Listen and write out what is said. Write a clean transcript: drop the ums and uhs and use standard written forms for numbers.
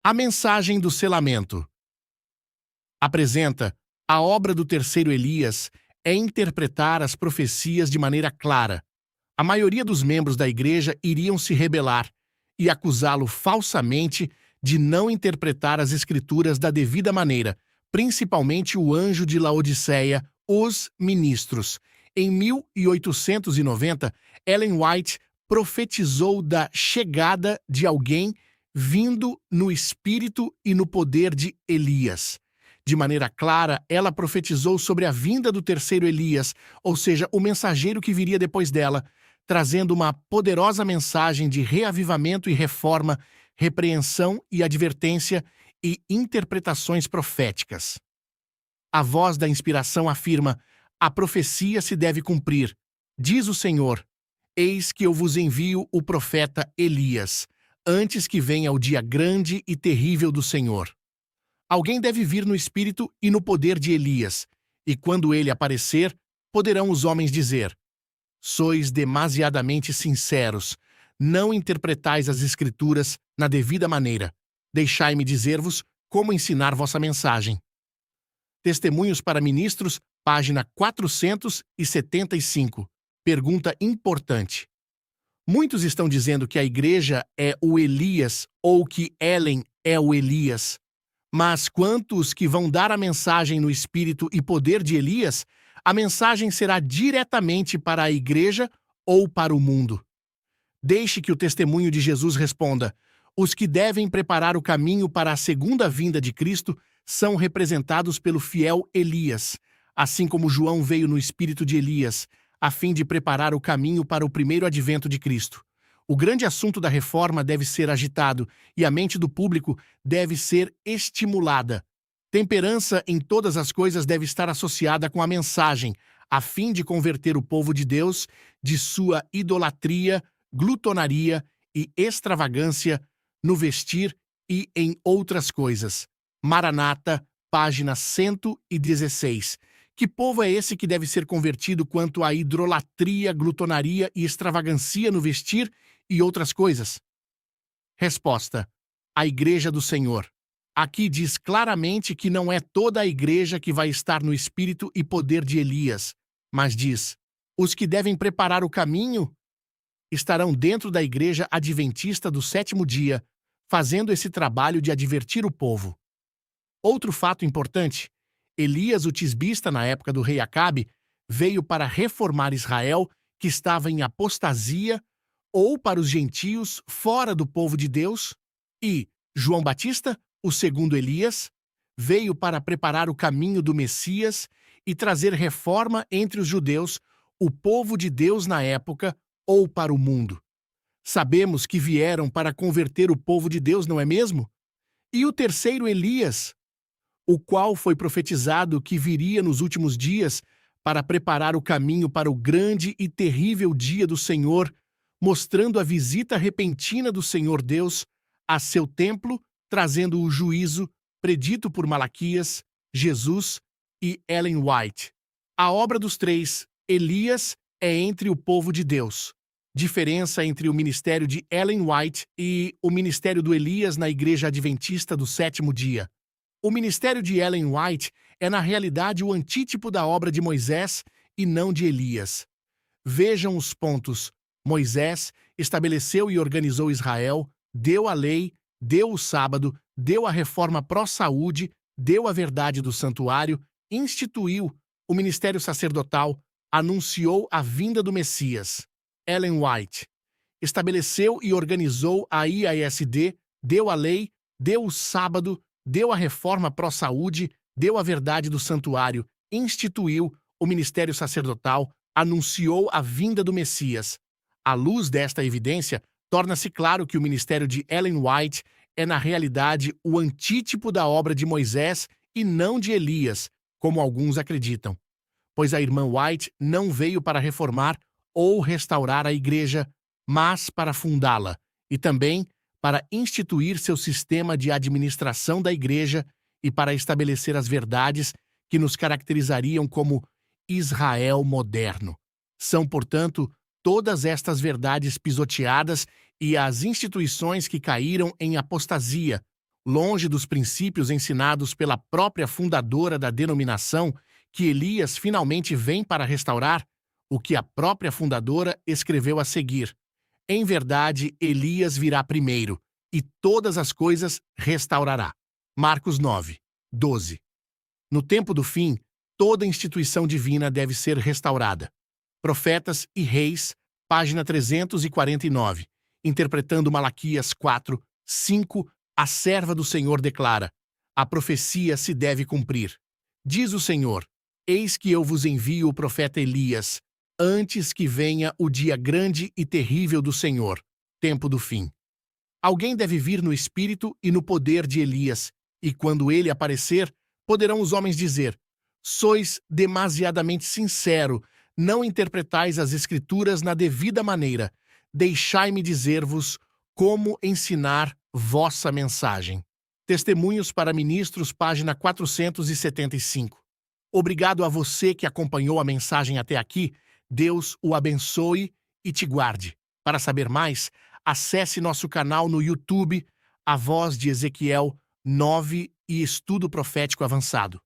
A mensagem do selamento apresenta a obra do terceiro Elias é interpretar as profecias de maneira clara. A maioria dos membros da igreja iriam se rebelar e acusá-lo falsamente de não interpretar as escrituras da devida maneira, principalmente o anjo de Laodiceia, os ministros. Em 1890, Ellen White profetizou da chegada de alguém vindo no espírito e no poder de Elias. De maneira clara, ela profetizou sobre a vinda do terceiro Elias, ou seja, o mensageiro que viria depois dela, trazendo uma poderosa mensagem de reavivamento e reforma, repreensão e advertência e interpretações proféticas. A voz da inspiração afirma: a profecia se deve cumprir. Diz o Senhor: eis que eu vos envio o profeta Elias, antes que venha o dia grande e terrível do Senhor. Alguém deve vir no espírito e no poder de Elias, e quando ele aparecer, poderão os homens dizer: sois demasiadamente sinceros, não interpretais as Escrituras na devida maneira. Deixai-me dizer-vos como ensinar vossa mensagem. Testemunhos para Ministros, página 475. Pergunta importante. Muitos estão dizendo que a igreja é o Elias ou que Ellen é o Elias. Mas quantos que vão dar a mensagem no espírito e poder de Elias, a mensagem será diretamente para a igreja ou para o mundo. Deixe que o testemunho de Jesus responda: os que devem preparar o caminho para a segunda vinda de Cristo são representados pelo fiel Elias, assim como João veio no espírito de Elias, a fim de preparar o caminho para o primeiro advento de Cristo. O grande assunto da reforma deve ser agitado e a mente do público deve ser estimulada. Temperança em todas as coisas deve estar associada com a mensagem, a fim de converter o povo de Deus de sua idolatria, glutonaria e extravagância no vestir e em outras coisas. Maranata, página 116. Que povo é esse que deve ser convertido quanto à idolatria, glutonaria e extravagância no vestir e outras coisas? Resposta: a Igreja do Senhor. Aqui diz claramente que não é toda a igreja que vai estar no espírito e poder de Elias, mas diz: os que devem preparar o caminho estarão dentro da igreja adventista do sétimo dia, fazendo esse trabalho de advertir o povo. Outro fato importante: Elias, o tisbista na época do rei Acabe, veio para reformar Israel, que estava em apostasia, ou para os gentios fora do povo de Deus, e João Batista, o segundo Elias, veio para preparar o caminho do Messias e trazer reforma entre os judeus, o povo de Deus na época, ou para o mundo. Sabemos que vieram para converter o povo de Deus, não é mesmo? E o terceiro Elias, o qual foi profetizado que viria nos últimos dias para preparar o caminho para o grande e terrível dia do Senhor, mostrando a visita repentina do Senhor Deus a seu templo, trazendo o juízo predito por Malaquias, Jesus e Ellen White. A obra dos três Elias é entre o povo de Deus. Diferença entre o ministério de Ellen White e o ministério do Elias na Igreja Adventista do Sétimo Dia. O ministério de Ellen White é na realidade o antítipo da obra de Moisés e não de Elias. Vejam os pontos. Moisés estabeleceu e organizou Israel, deu a lei, deu o sábado, deu a reforma pró-saúde, deu a verdade do santuário, instituiu o ministério sacerdotal, anunciou a vinda do Messias. Ellen White estabeleceu e organizou a IASD, deu a lei, deu o sábado, deu a reforma pró-saúde, deu a verdade do santuário, instituiu o ministério sacerdotal, anunciou a vinda do Messias. À luz desta evidência, torna-se claro que o ministério de Ellen White é na realidade o antítipo da obra de Moisés e não de Elias, como alguns acreditam. Pois a irmã White não veio para reformar ou restaurar a igreja, mas para fundá-la, e também para instituir seu sistema de administração da igreja e para estabelecer as verdades que nos caracterizariam como Israel moderno. São, portanto, todas estas verdades pisoteadas e as instituições que caíram em apostasia, Longe dos princípios ensinados pela própria fundadora da denominação, que Elias finalmente vem para restaurar, o que a própria fundadora escreveu a seguir. Em verdade, Elias virá primeiro, e todas as coisas restaurará. Marcos 9, 12. No tempo do fim, toda instituição divina deve ser restaurada. Profetas e Reis, página 349. Interpretando Malaquias 4, 5, a serva do Senhor declara: a profecia se deve cumprir. Diz o Senhor: eis que eu vos envio o profeta Elias, antes que venha o dia grande e terrível do Senhor, tempo do fim. Alguém deve vir no espírito e no poder de Elias, e quando ele aparecer, poderão os homens dizer: sois demasiadamente sincero, não interpretais as Escrituras na devida maneira. Deixai-me dizer-vos como ensinar vossa mensagem. Testemunhos para Ministros, página 475. Obrigado a você que acompanhou a mensagem até aqui. Deus o abençoe e te guarde. Para saber mais, acesse nosso canal no YouTube, A Voz de Ezequiel 9 e Estudo Profético Avançado.